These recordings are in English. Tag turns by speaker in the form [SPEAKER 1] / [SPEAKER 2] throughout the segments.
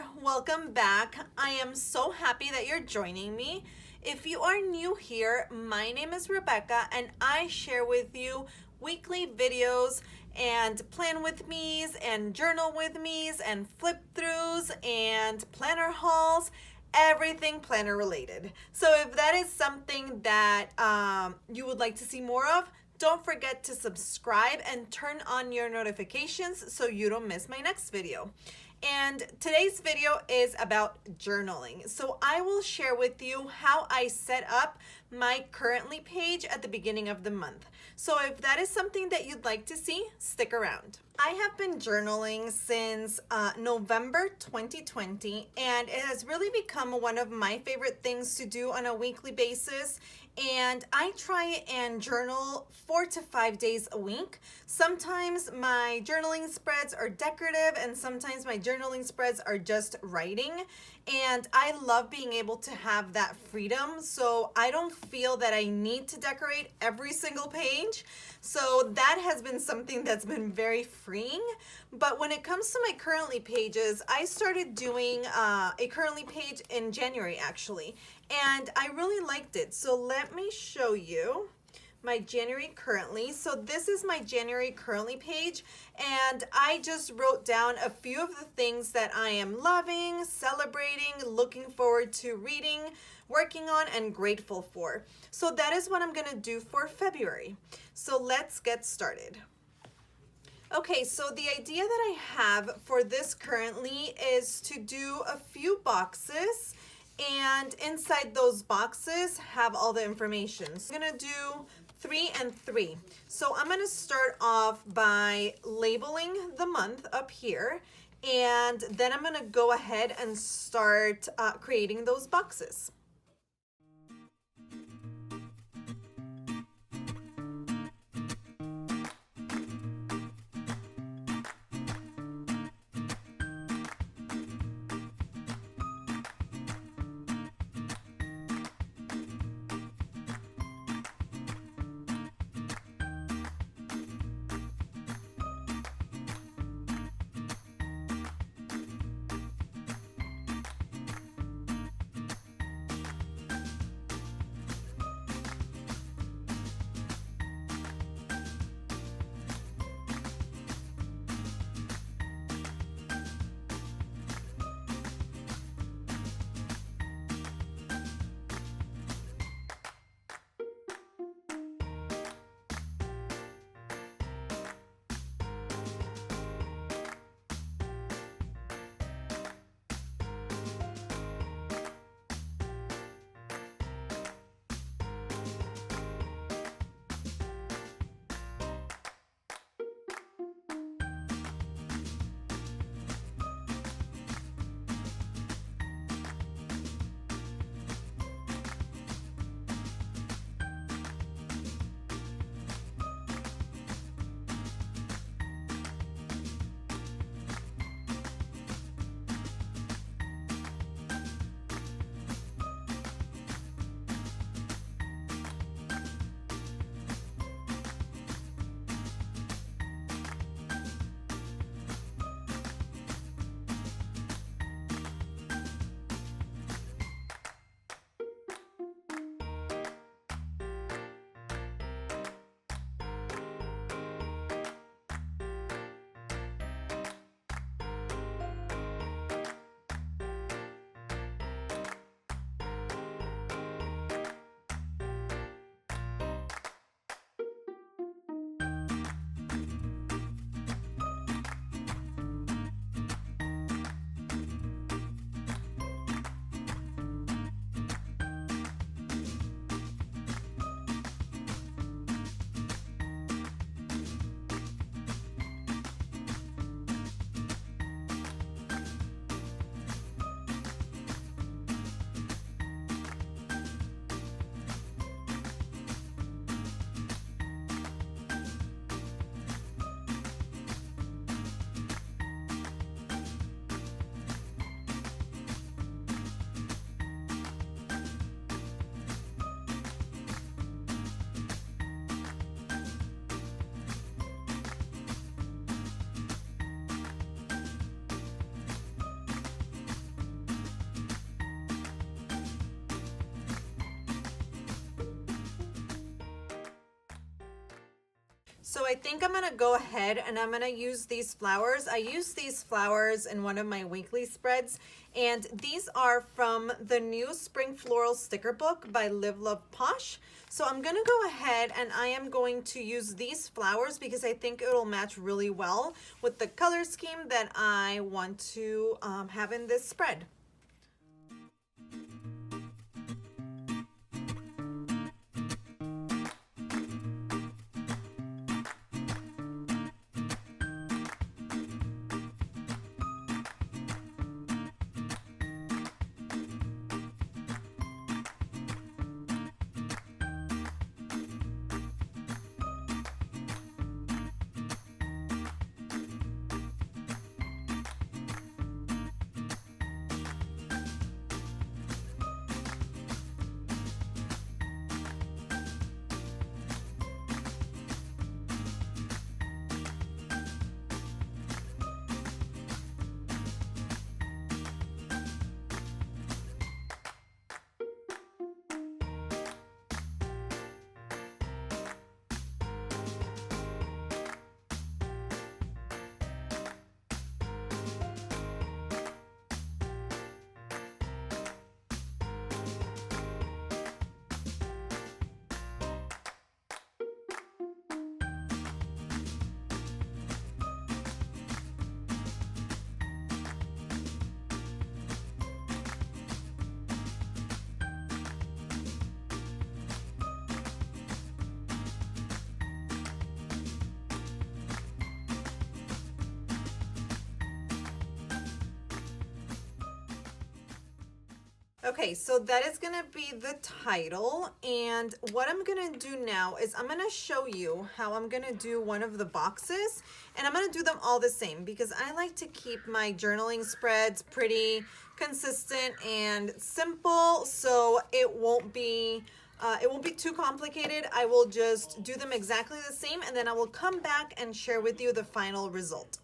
[SPEAKER 1] there. Welcome back. I am so happy that you're joining me. If you are new here, my name is Rebecca and I share with you weekly videos and plan with me's and journal with me's and flip throughs and planner hauls, everything planner related. So if that is something that you would like to see more of, don't forget to subscribe and turn on your notifications so you don't miss my next video. And today's video is about journaling. So I will share with you how I set up my currently page at the beginning of the month. So if that is something that you'd like to see, stick around. I have been journaling since November 2020, and it has really become one of my favorite things to do on a weekly basis. And I try and journal 4 to 5 days a week. Sometimes my journaling spreads are decorative and sometimes my journaling spreads are just writing. And I love being able to have that freedom, so I don't feel that I need to decorate every single page. So that has been something that's been very freeing. But when it comes to my currently pages, I started doing a currently page in January actually, and I really liked it. So let me show you my January currently. So this is my January currently page, and I just wrote down a few of the things that I am loving, celebrating, looking forward to reading, working on, and grateful for. So that is what I'm gonna do for February. So let's get started. Okay, so the idea that I have for this currently is to do a few boxes, and inside those boxes have all the information. So I'm gonna do 3 and 3. So I'm gonna start off by labeling the month up here, and then I'm gonna go ahead and start creating those boxes. So I think I'm gonna go ahead and I'm gonna use these flowers. I use these flowers in one of my weekly spreads, and these are from the new Spring Floral Sticker Book by Live Love Posh. So I'm gonna go ahead and I am going to use these flowers because I think it'll match really well with the color scheme that I want to have in this spread. Okay, so that is gonna be the title, and what I'm gonna do now is I'm gonna show you how I'm gonna do one of the boxes, and I'm gonna do them all the same because I like to keep my journaling spreads pretty consistent and simple, so it won't be too complicated. I will just do them exactly the same, and then I will come back and share with you the final result.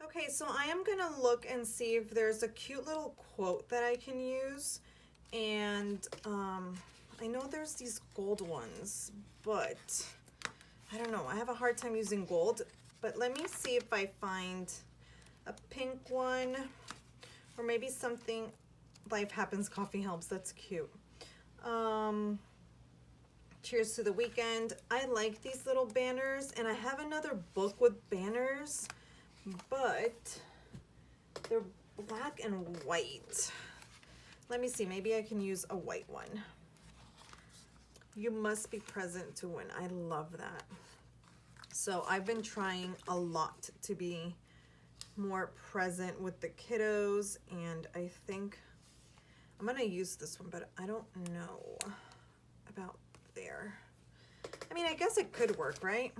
[SPEAKER 1] Okay, so I am gonna look and see if there's a cute little quote that I can use. And I know there's these gold ones, but I don't know. I have a hard time using gold. But let me see if I find a pink one or maybe something. Life Happens, Coffee Helps. That's cute. Cheers to the Weekend. I like these little banners, and I have another book with banners, but they're black and white. Let me see, maybe I can use a white one. You must be present to win. I love that. So I've been trying a lot to be more present with the kiddos, and I think I'm gonna use this one, but I don't know about there. I mean, I guess it could work, right?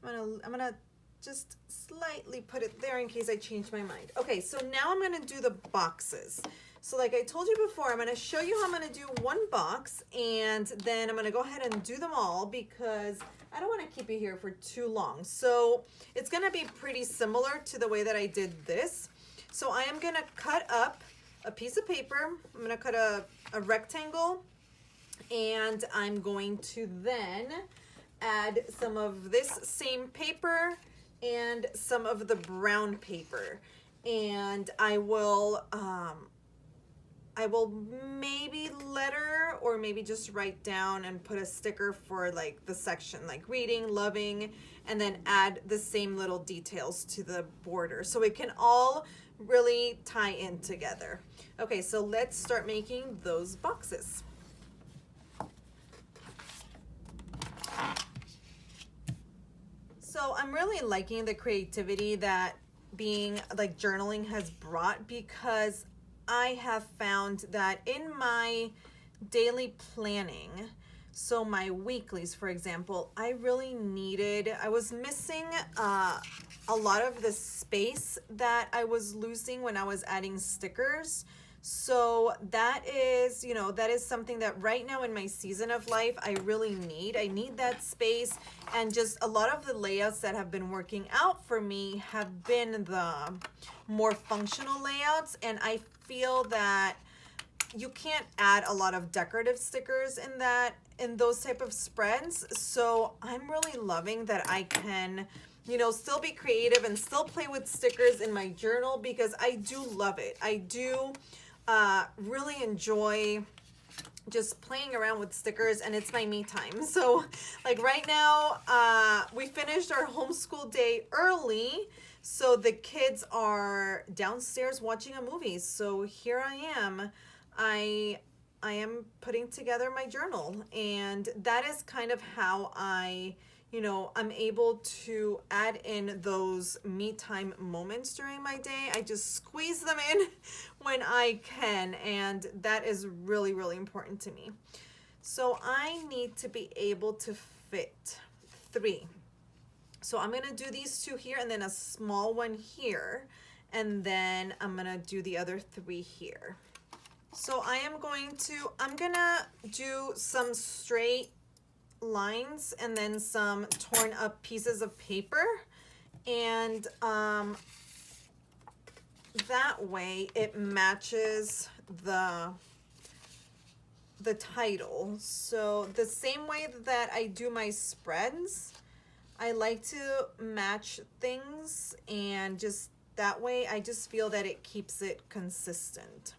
[SPEAKER 1] I'm gonna just slightly put it there in case I change my mind. Okay, so now I'm gonna do the boxes. So like I told you before, I'm gonna show you how I'm gonna do one box, and then I'm gonna go ahead and do them all because I don't wanna keep you here for too long. So it's gonna be pretty similar to the way that I did this. So I am gonna cut up a piece of paper. I'm gonna cut a rectangle, and I'm going to then add some of this same paper and some of the brown paper, and I will I will maybe letter or maybe just write down and put a sticker for like the section, like reading, loving, and then add the same little details to the border so it can all really tie in together. Okay, so let's start making those boxes. So I'm really liking the creativity that being like journaling has brought, because I have found that in my daily planning, so my weeklies, for example, I was missing a lot of the space that I was losing when I was adding stickers. So that is, that is something that right now in my season of life, I really need. I need that space. And just a lot of the layouts that have been working out for me have been the more functional layouts. And I feel that you can't add a lot of decorative stickers in those type of spreads. So I'm really loving that I can, still be creative and still play with stickers in my journal, because I do love it. I do really enjoy just playing around with stickers, and it's my me time. So like right now, we finished our homeschool day early, so the kids are downstairs watching a movie. So here I am. I am putting together my journal, and that is kind of how I'm able to add in those me time moments during my day. I just squeeze them in when I can, and that is really, really important to me. So I need to be able to fit 3. So I'm gonna do these 2 here, and then a small one here, and then I'm gonna do the other 3 here. So I'm gonna do some straight lines and then some torn up pieces of paper, and that way it matches the title. So the same way that I do my spreads, I like to match things, and just that way I just feel that it keeps it consistent.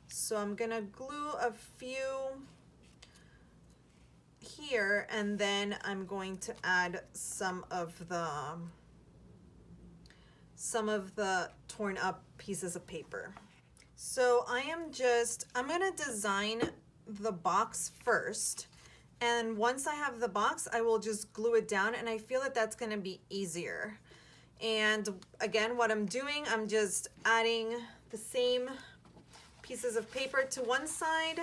[SPEAKER 1] So I'm gonna glue a few here, and then I'm going to add some of the torn up pieces of paper. So I'm gonna design the box first, and once I have the box, I will just glue it down, and I feel that that's gonna be easier. And again, what I'm doing, I'm just adding the same pieces of paper to one side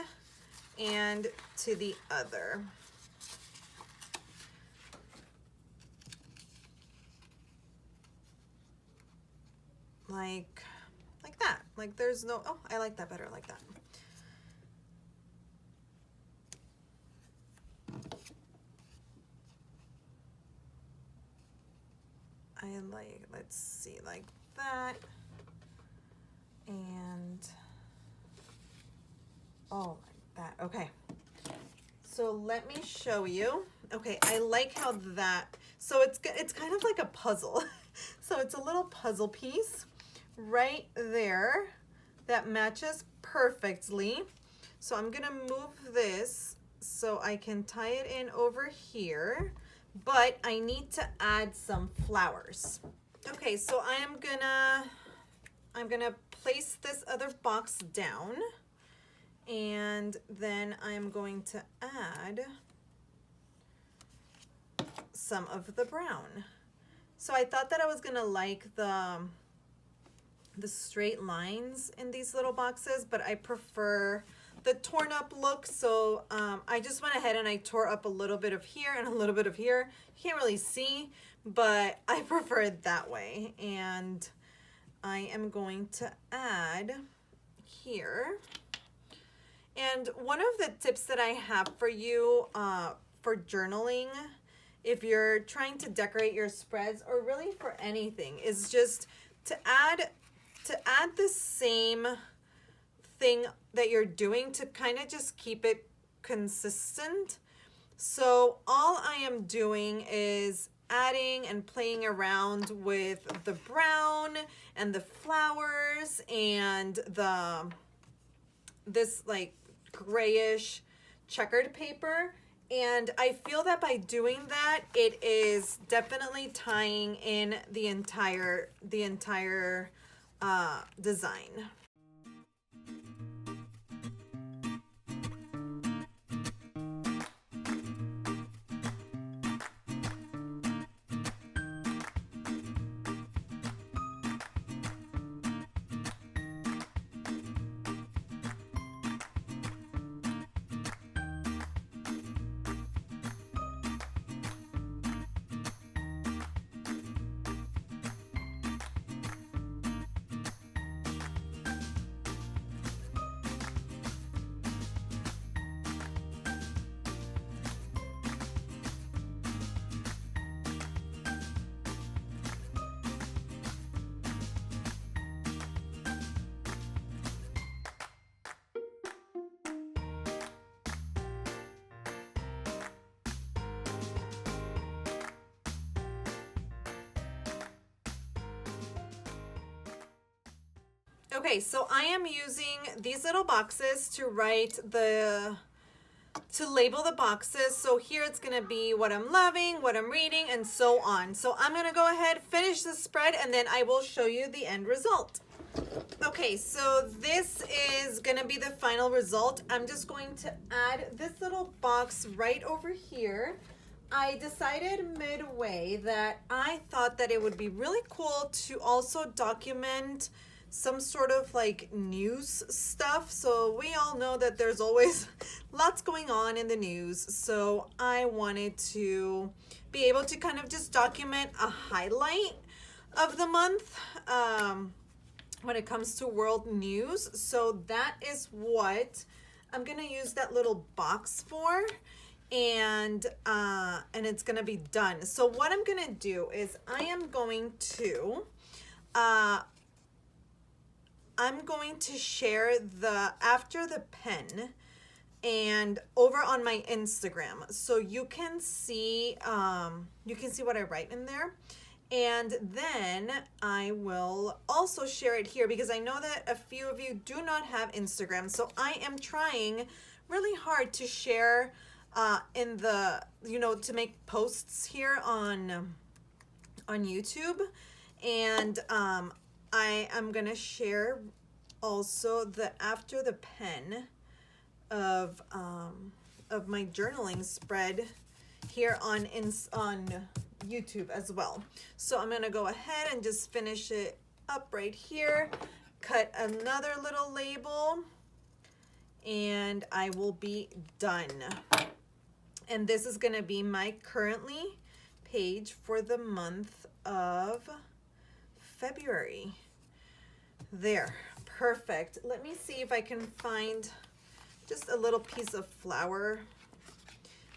[SPEAKER 1] and to the other. Like that. Like there's no, oh, I like that better like that. Let's see, like that. And, oh, like that, okay. So let me show you. Okay, I like how so it's kind of like a puzzle. So it's a little puzzle piece right there that matches perfectly. So I'm gonna move this so I can tie it in over here, but I need to add some flowers. Okay, so I'm gonna place this other box down, and then I'm going to add some of the brown. So I thought that I was gonna like the straight lines in these little boxes, but I prefer the torn up look. So I just went ahead and I tore up a little bit of here and a little bit of here. You can't really see, but I prefer it that way. And I am going to add here. And one of the tips that I have for you for journaling, if you're trying to decorate your spreads, or really for anything, is just to add the same thing that you're doing, to kind of just keep it consistent. So all I am doing is adding and playing around with the brown and the flowers and this like grayish checkered paper. And I feel that by doing that, it is definitely tying in the entire design. Okay, so I am using these little boxes to label the boxes. So here it's gonna be what I'm loving, what I'm reading, and so on. So I'm gonna go ahead, finish the spread, and then I will show you the end result. Okay, so this is gonna be the final result. I'm just going to add this little box right over here. I decided midway that I thought that it would be really cool to also document some sort of like news stuff. So we all know that there's always lots going on in the news. So I wanted to be able to kind of just document a highlight of the month when it comes to world news. So that is what I'm gonna use that little box for. And it's gonna be done. So what I'm gonna do is I'm going to share the after the pen and over on my Instagram, so you can see what I write in there. And then I will also share it here because I know that a few of you do not have Instagram. So I am trying really hard to share in the, to make posts here on YouTube. And I am gonna share also the after the pen of my journaling spread here on YouTube as well. So I'm gonna go ahead and just finish it up right here, cut another little label, and I will be done. And this is gonna be my currently page for the month of February. There, perfect. Let me see if I can find just a little piece of flour.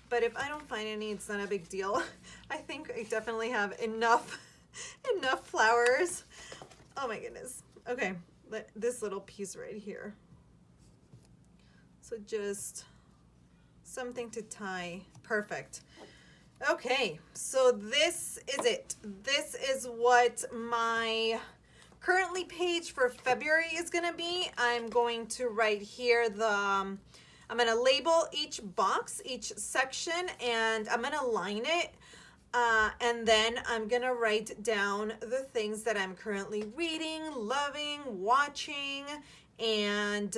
[SPEAKER 1] But if I don't find any, it's not a big deal. I think I definitely have enough flowers. Oh my goodness. Okay, this little piece right here. So just something to tie. Perfect. Okay, so this is it. This is what my currently page for February is gonna be. I'm going to write here I'm gonna label each box, each section, and I'm gonna line it. And then I'm gonna write down the things that I'm currently reading, loving, watching, and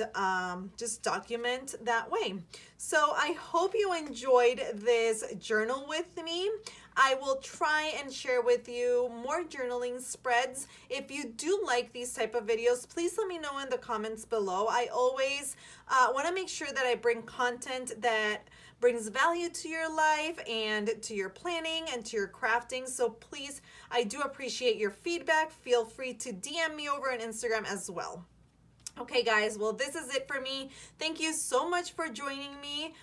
[SPEAKER 1] just document that way. So I hope you enjoyed this journal with me. I will try and share with you more journaling spreads. If you do like these type of videos, please let me know in the comments below. I always want to make sure that I bring content that brings value to your life and to your planning and to your crafting. So please, I do appreciate your feedback. Feel free to DM me over on Instagram as well. Okay guys, well this is it for me. Thank you so much for joining me.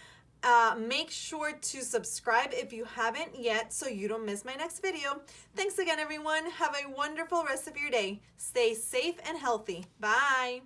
[SPEAKER 1] Make sure to subscribe if you haven't yet so you don't miss my next video. Thanks again everyone. Have a wonderful rest of your day. Stay safe and healthy. Bye.